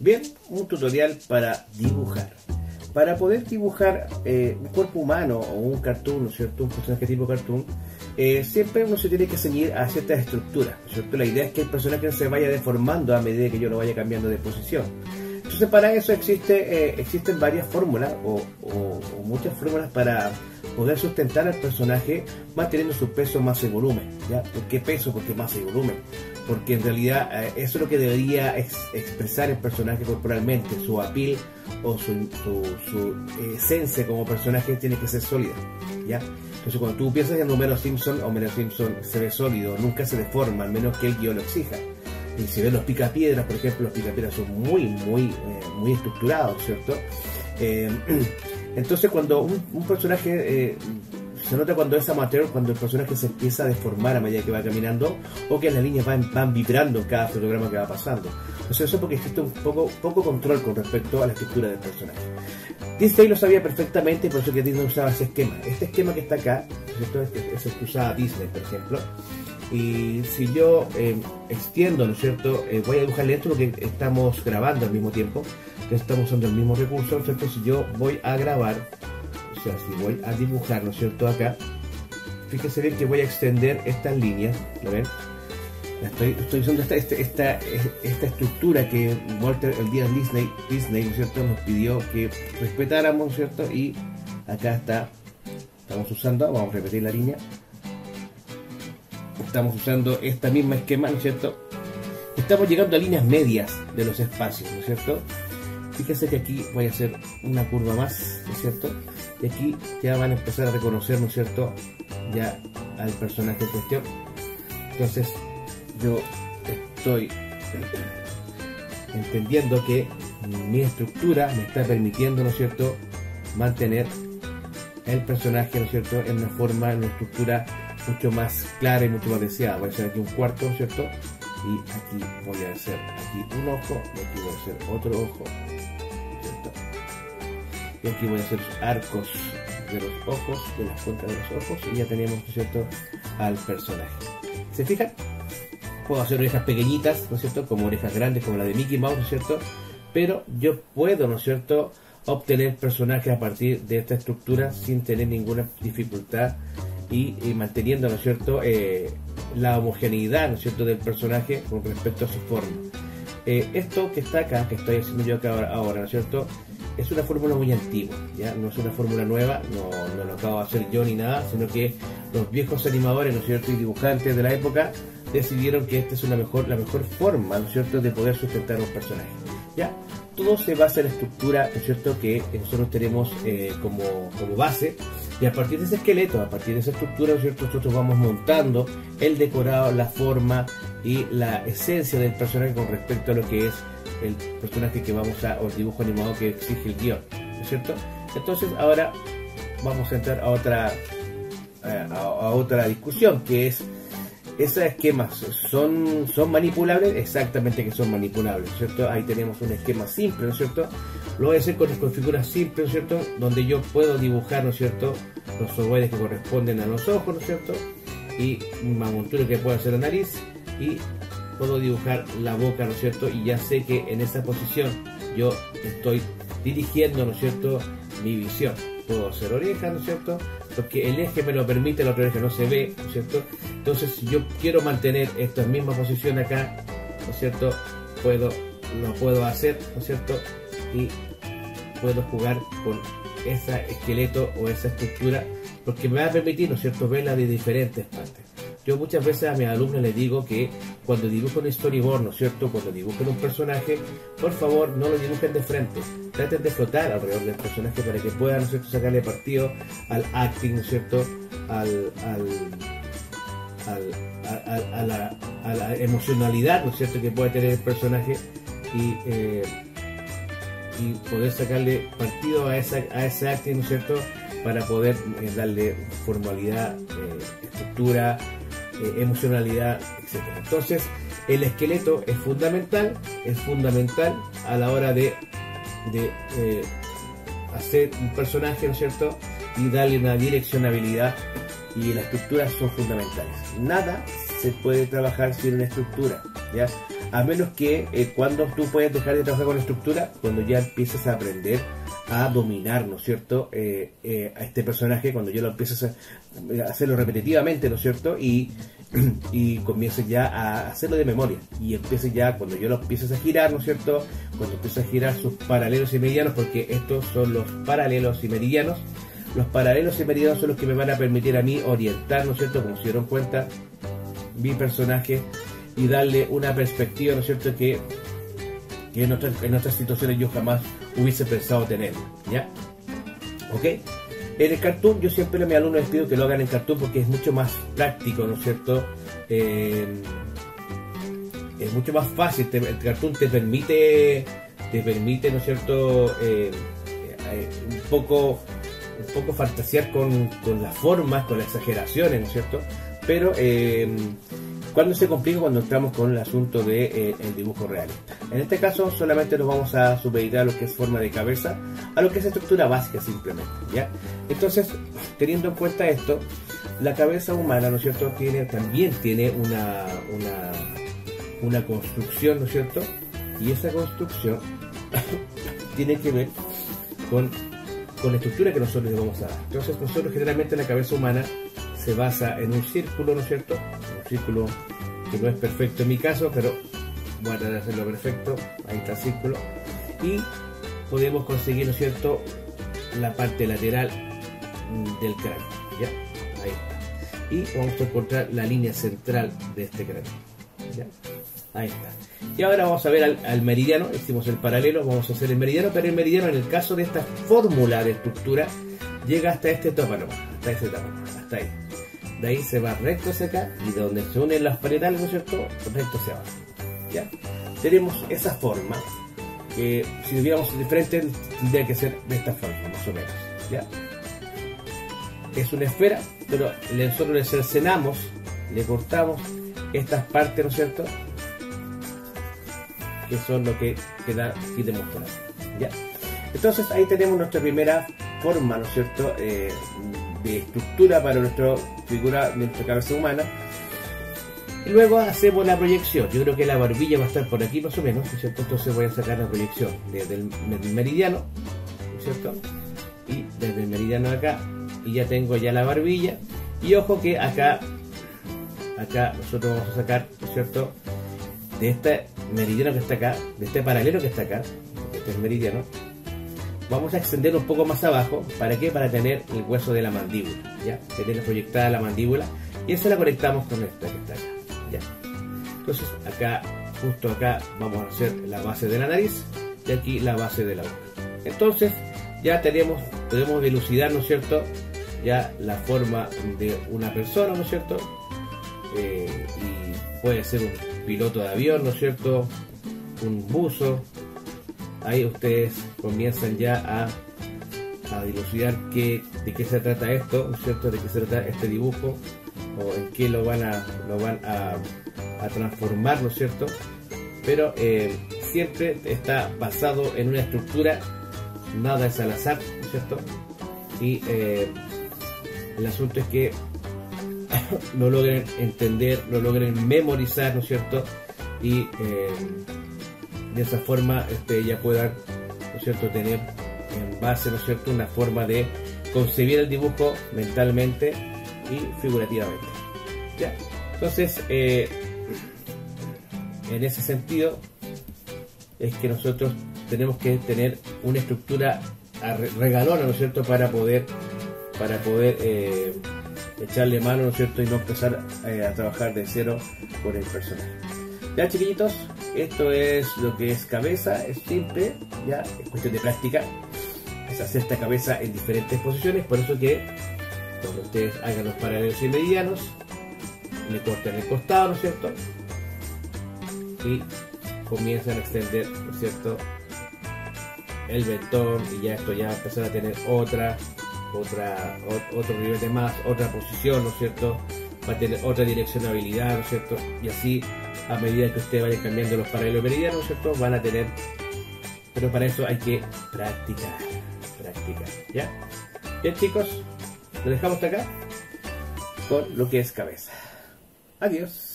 Bien, un tutorial para dibujar. Para poder dibujar un cuerpo humano o un cartoon, ¿no es cierto? Un personaje tipo cartoon, siempre uno se tiene que ceñir a ciertas estructuras, ¿no es cierto? La idea es que el personaje se vaya deformando a medida que yo lo vaya cambiando de posición. Entonces para eso existen varias fórmulas o muchas fórmulas para poder sustentar al personaje manteniendo su peso, masa y volumen, ¿ya? ¿Por qué peso? Porque masa y volumen. Porque en realidad eso es lo que debería expresar el personaje corporalmente, su appeal o su esencia como personaje tiene que ser sólida, ¿ya? Entonces cuando tú piensas en Homero Simpson se ve sólido, nunca se deforma, al menos que el guión lo exija. Y si ven los picapiedras, por ejemplo, los picapiedras son muy estructurados, ¿cierto? Entonces cuando un personaje se nota cuando es amateur, cuando el personaje se empieza a deformar a medida que va caminando o que las líneas van vibrando en cada fotograma que va pasando. Entonces eso es porque existe un poco control con respecto a la estructura del personaje. Disney lo sabía perfectamente, por eso que Disney usaba ese esquema. Este esquema que está acá, ¿cierto? Es el que usaba Disney, por ejemplo. Y si yo extiendo, ¿no es cierto? Voy a dibujar lento porque estamos grabando al mismo tiempo, que estamos usando el mismo recurso, ¿no es cierto? Si yo voy a grabar, o sea, si voy a dibujar, ¿no es cierto? Acá, fíjense bien que voy a extender estas líneas, ¿lo ven? Estoy usando esta estructura que Walter, el día Disney, ¿no es cierto? Nos pidió que respetáramos, ¿no es cierto? Y acá estamos usando, vamos a repetir la línea. Estamos usando esta misma esquema, ¿no es cierto? Estamos llegando a líneas medias de los espacios, ¿no es cierto? Fíjense que aquí voy a hacer una curva más, ¿no es cierto? Y aquí ya van a empezar a reconocer, ¿no es cierto? Ya al personaje en cuestión. Entonces yo estoy entendiendo que mi estructura me está permitiendo, ¿no es cierto?, mantener el personaje, ¿no es cierto?, en una forma, en una estructura mucho más clara y mucho más deseada. Voy a hacer aquí un cuarto, ¿no es cierto? Y aquí voy a hacer aquí un ojo, y aquí voy a hacer otro ojo, ¿cierto? Y aquí voy a hacer arcos de los ojos, de las cuencas de los ojos, y ya tenemos, ¿no es cierto?, al personaje. ¿Se fijan? Puedo hacer orejas pequeñitas, ¿no es cierto?, como orejas grandes, como la de Mickey Mouse, ¿no es cierto? Pero yo puedo, ¿no es cierto?, obtener personajes a partir de esta estructura sin tener ninguna dificultad y manteniendo, ¿no es cierto?, la homogeneidad, ¿no es cierto?, del personaje con respecto a su forma. Esto que está acá, que estoy haciendo yo acá ahora, ¿no es cierto?, es una fórmula muy antigua, ¿ya? No es una fórmula nueva, no lo acabo de hacer yo ni nada, sino que los viejos animadores, ¿no es cierto?, y dibujantes de la época decidieron que esta es la mejor forma, ¿no es cierto?, de poder sustentar un personaje, ¿ya? Todo se basa en la estructura, ¿no es cierto?, que nosotros tenemos como base, y a partir de ese esqueleto, a partir de esa estructura, ¿no es cierto?, nosotros vamos montando el decorado, la forma y la esencia del personaje con respecto a lo que es el personaje que vamos o el dibujo animado que exige el guión, ¿no es cierto? Entonces ahora vamos a entrar a otra discusión, que es: ¿esos esquemas son manipulables? Exactamente que son manipulables, ¿no es cierto? Ahí tenemos un esquema simple, ¿no es cierto? Lo voy a hacer con figuras simples, ¿no es cierto?, donde yo puedo dibujar, ¿no es cierto?, los ovoides que corresponden a los ojos, ¿no es cierto?, y una montura que puedo hacer la nariz, y puedo dibujar la boca, ¿no es cierto?, y ya sé que en esa posición yo estoy dirigiendo, ¿no es cierto?, mi visión. Puedo hacer orejas, ¿no es cierto?, porque el eje me lo permite, la otra oreja no se ve, ¿no es cierto? Entonces, si yo quiero mantener esta misma posición acá, ¿no es cierto?, lo puedo hacer, ¿no es cierto?, y puedo jugar con ese esqueleto o esa estructura, porque me va a permitir, ¿no es cierto?, verla de diferentes partes. Yo muchas veces a mis alumnos les digo que cuando dibujen un storyboard, ¿no es cierto?, cuando dibujen un personaje, por favor no lo dibujen de frente, traten de flotar alrededor del personaje para que puedan, ¿no es cierto?, sacarle partido al acting, ¿no es cierto?, a la emocionalidad, ¿no es cierto?, que puede tener el personaje, y poder sacarle partido a ese acting, ¿no es cierto?, para poder darle formalidad, estructura, emocionalidad, etc. Entonces el esqueleto es fundamental a la hora de hacer un personaje, ¿no es cierto?, y darle una direccionabilidad, y las estructuras son fundamentales. Nada se puede trabajar sin una estructura, ¿ya? A menos que cuando tú puedes dejar de trabajar con la estructura, cuando ya empieces a aprender a dominar, ¿no es cierto?, a este personaje, cuando ya lo empieces a hacerlo repetitivamente, ¿no es cierto?, y comiences ya a hacerlo de memoria, y empieces ya, cuando yo lo empieces a girar, ¿no es cierto?, cuando empieces a girar sus paralelos y meridianos, porque estos son los paralelos y meridianos. Los paralelos y meridianos son los que me van a permitir a mí orientar, ¿no es cierto?, como se dieron cuenta, mi personaje, y darle una perspectiva, ¿no es cierto?, que en otras situaciones yo jamás hubiese pensado tener, ¿ya? ¿Ok? En el cartoon yo siempre a mis alumnos les pido que lo hagan en cartoon porque es mucho más práctico, ¿no es cierto? Es mucho más fácil. El cartoon te permite, ¿no es cierto?, un poco fantasear con las formas, con las exageraciones, ¿no es cierto? Pero cuando se complica, cuando entramos con el asunto de el dibujo realista. En este caso solamente nos vamos a supeditar a lo que es forma de cabeza, a lo que es estructura básica simplemente, ¿ya? Entonces, teniendo en cuenta esto, la cabeza humana, ¿no es cierto?, también tiene una construcción, ¿no es cierto? Y esa construcción tiene que ver con la estructura que nosotros le vamos a dar. Entonces, nosotros generalmente la cabeza humana se basa en un círculo, ¿no es cierto? Un círculo que no es perfecto en mi caso, pero voy a tratar de hacerlo perfecto. Ahí está el círculo. Y podemos conseguir, ¿no es cierto?, la parte lateral del cráneo. ¿Ya? Ahí está. Y vamos a encontrar la línea central de este cráneo. ¿Ya? Ahí está. Y ahora vamos a ver al meridiano. Hicimos el paralelo, vamos a hacer el meridiano, pero el meridiano, en el caso de esta fórmula de estructura, llega hasta este etapa nomás, hasta ahí. De ahí se va recto hacia acá, y de donde se unen las parietales, ¿no es cierto?, recto hacia abajo. ¿Ya? Tenemos esa forma, que si viéramos de frente tendría que ser de esta forma, más o menos. ¿Ya? Es una esfera, pero nosotros le cercenamos, le cortamos estas partes, ¿no es cierto?, que son lo que queda aquí demostrado. ¿Ya? Entonces ahí tenemos nuestra primera forma, ¿no es cierto?, de estructura para nuestra figura, nuestra cabeza humana. Y luego hacemos la proyección. Yo creo que la barbilla va a estar por aquí más o menos, ¿no es cierto? Entonces voy a sacar la proyección desde el meridiano, ¿no es cierto?, y desde el meridiano de acá, y ya tengo ya la barbilla. Y ojo que acá nosotros vamos a sacar, ¿no es cierto?, de este meridiano que está acá, de este paralelo que está acá, este es el meridiano, vamos a extender un poco más abajo. ¿Para qué? Para tener el hueso de la mandíbula, ¿ya? Tener proyectada la mandíbula, y eso la conectamos con esta que está acá, ¿ya? Entonces acá, justo acá, vamos a hacer la base de la nariz, y aquí la base de la boca. Entonces ya podemos dilucidar, ¿no es cierto?, ya la forma de una persona, ¿no es cierto?, y puede ser un piloto de avión, ¿no es cierto?, un buzo. Ahí ustedes comienzan ya a dilucidar de qué se trata esto, ¿no es cierto?, de qué se trata este dibujo, o en qué lo van a transformar, ¿no es cierto? Pero siempre está basado en una estructura, nada es al azar, ¿no es cierto? Y el asunto es que lo logren entender, lo logren memorizar, ¿no es cierto? Y de esa forma ya puedan, ¿no es cierto?, tener en base, ¿no es cierto?, una forma de concebir el dibujo mentalmente y figurativamente. ¿Ya? Entonces, en ese sentido es que nosotros tenemos que tener una estructura regalona, ¿no es cierto?, para poder echarle mano, ¿no es cierto?, y no empezar a trabajar de cero con el personaje. Ya, chiquillitos, esto es lo que es cabeza, es simple, ya, es cuestión de práctica, es hacer esta cabeza en diferentes posiciones. Por eso que cuando ustedes hagan los paralelos y meridianos, le cortan el costado, ¿no es cierto?, y comienzan a extender, ¿no es cierto?, el mentón, y ya esto ya va a empezar a tener otro nivel de más, otra posición, ¿no es cierto?, va a tener otra direccionabilidad, ¿no es cierto?, y así a medida que ustedes vayan cambiando los paralelos meridianos, ¿no es cierto?, van a tener, pero para eso hay que practicar, ¿ya? Bien, chicos, lo dejamos hasta acá con lo que es cabeza. Adiós.